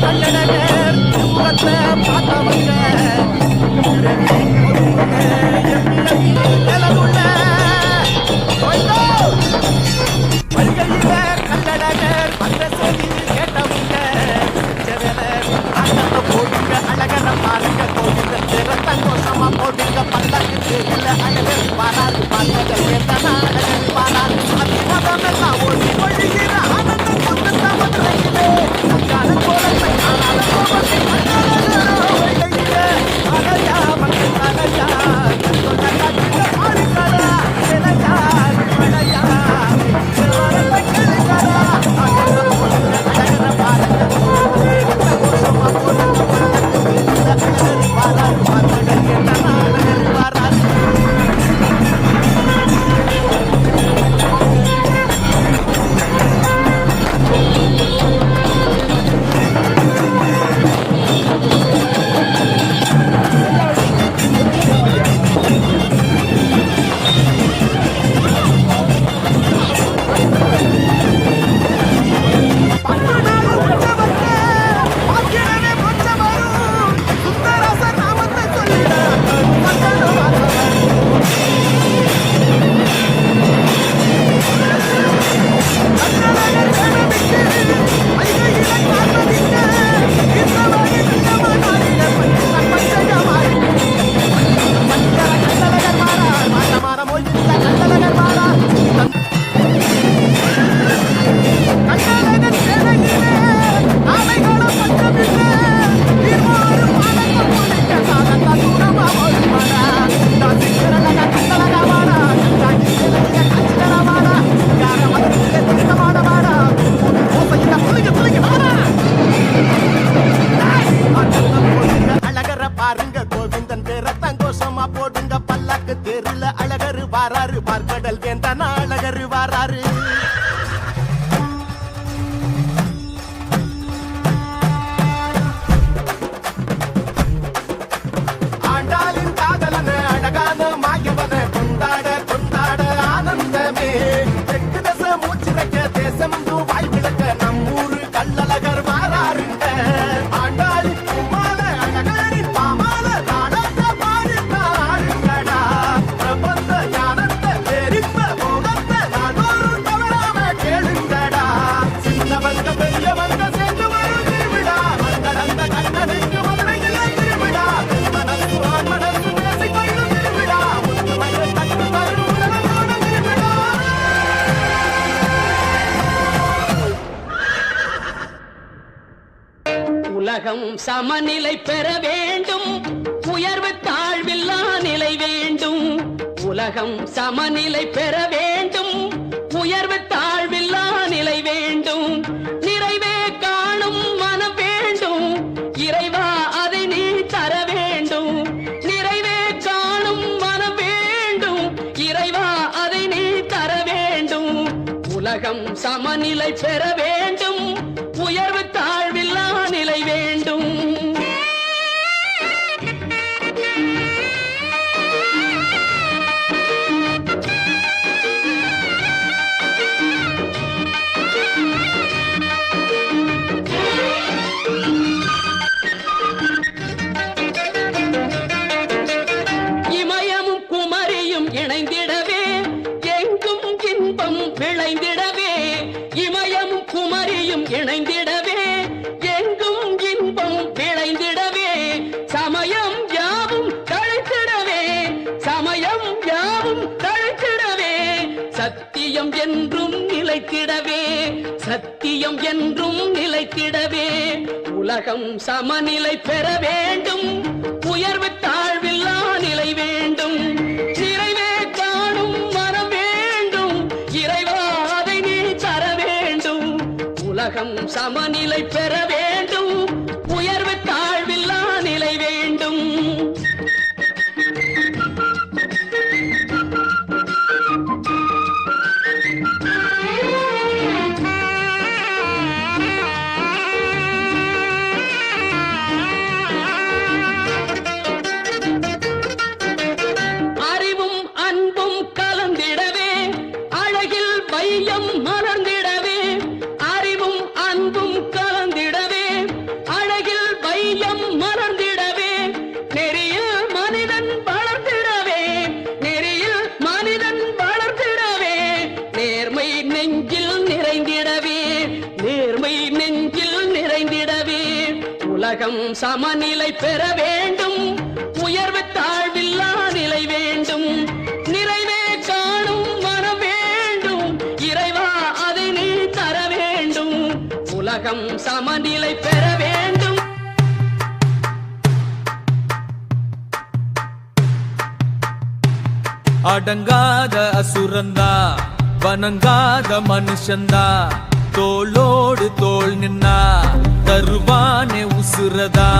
கல்லழகர் முகத்தை பார்த்தவங்க வருகையில கல்லழகர் வந்த செய்தி கேட்டவங்க போடுங்க அழகர பாருங்க போடுங்க சந்தோஷமா போடுங்க பல்லாக்கு இல்ல அழகர் பாராது பார்த்தது எத்தனா அழகர் பாராது அதிகமெல்லாம் ஓடி ஒழுகிற ஆனந்த கொண்டு தவறையிலே அங்கால கோலத்தை ஆனால கோபத்தை அழகா மக்கள் அழகா பாருங்களா இளையா மழையா அழகர பாருங்க சந்தோஷமா போடுங்க அழகர் பாராது பார்த்தது எத்தனா அழகர் பாராது போடுங்க பல்லாக்கு தெருல அழகரு வாராரு பார்க்கடல் வேந்தனா அழகரு வாராரு ஆண்டாளின் காதலன அழகான மாயவன கொண்டாட கொண்டாட ஆனந்தமே தெற்கு தச மூச்சு வைக்க தேசம் வாய் விளக்க நம்மூரு கல்லழகர் வாராருங்க ஆண்டாளின் பூமால அழகாரின் பாமால உலகம் சமநிலை பெற வேண்டும் உயர்வு தாழ்வில்லா நிலை வேண்டும் உலகம் சமநிலை பெற வேண்டும் உயர்வு தாழ்வில்லா நிலை வேண்டும் நிறைவே காணும் மனம் வேண்டும் இறைவா அதை நீ தர வேண்டும் நிறைவே காணும் மனம் வேண்டும் இறைவா அதை நீ தர வேண்டும் உலகம் சமநிலை பெற வேண்டும் உயர்வு தாழ்வில்லா நிலை வேண்டும் இமயமும் குமரியும் இணைந்திடவே எங்கும் இன்பம் விளைந்திடவே இமயமும் குமரியும் இணைந்திடவே எங்கும் இன்பம் விளைந்திடவே சமயம் யாவும் தழைத்திடவே சமயம் யாவும் தழைத்திடவே சத்தியம் என்றும் நிலைத்திடவே சத்தியம் என்றும் நிலைத்திடவே உலகம் சமநிலை பெற வேண்டும் உயர்வு தாழ்வில்லா நிலை வேண்டும் நிறைவே காணும் மனம் வேண்டும் இறைவா அதை நீ தர வேண்டும் உலகம் சமநிலை பெற வேண்டும் உயர்வு தாழ்வில்லா நிலை வேண்டும் மலர்ந்திடவே அறிவும் அன்பும் கலந்திட உலகம் சமநிலை பெற வேண்டும், உயர்வு தாழ்வில்லா நிலை வேண்டும், நிறைவே காணும் மனம் வேண்டும், இறைவா அதை நீ தர வேண்டும். உலகம் சமநிலை பெற வேண்டும். அடங்காத அசுரந்தா, வணங்காத மனுஷந்தா, தோளோடு தோள் நின்னா தருவானே உசுரதா.